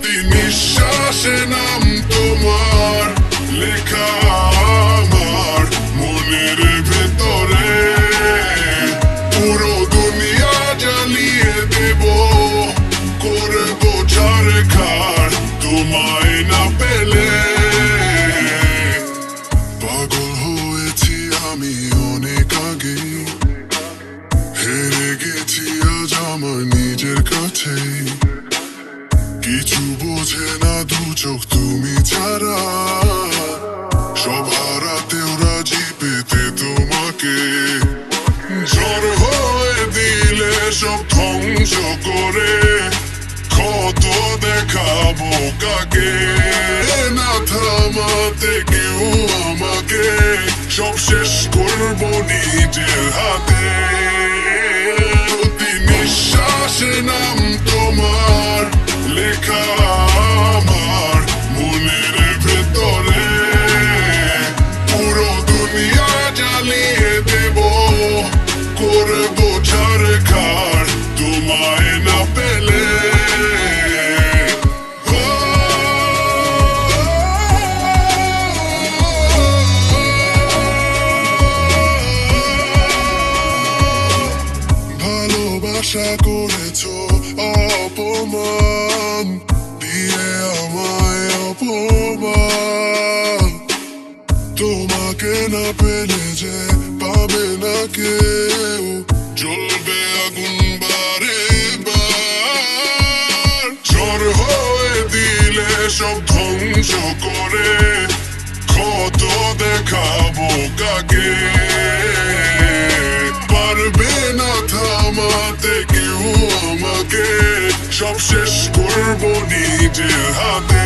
প্রতি নিঃশ্বাসে নাম তোমার লেখা আমার মনের ভেতরে। পুরো দুনিয়া জ্বালিয়ে দেব, করবো ছারখার তোমায় না পেলে। পাগল হয়েছি আমি অনেক আগে, হেরে গেছি আজ আমার নিজের কাছে। কিছু বোঝে না দু চোখ তুমি ছাড়া, সব হারাতেও রাজি পেতে তোমাকে। ঝড় হয়ে দিলে সব ধ্বংস করে, কত দেখাবো কাকে। না থামাতে কেউ আমাকে, সব শেষ করবো নিজের হাতে। প্রতি নিঃশ্বাসে নাম তোমার লেখা আমার মনের ভেতরে। পুরো দুনিয়া জ্বালিয়ে দেব, করবো ছারখার তোমায় না পেলে। ভালোবাসা করেছো অপমান দিয়ে আমায় অপমান। তোমাকে না পেলে যে পাবে না কেউ, জ্বলবে আগুন বারে বার। ঝড় হয়ে দিলে সব ধ্বংস করে, কত দেখাবো কাকে। পারবে না থামাতে কেউ আমাকে, সব শেষ করবো নিজের হাতে।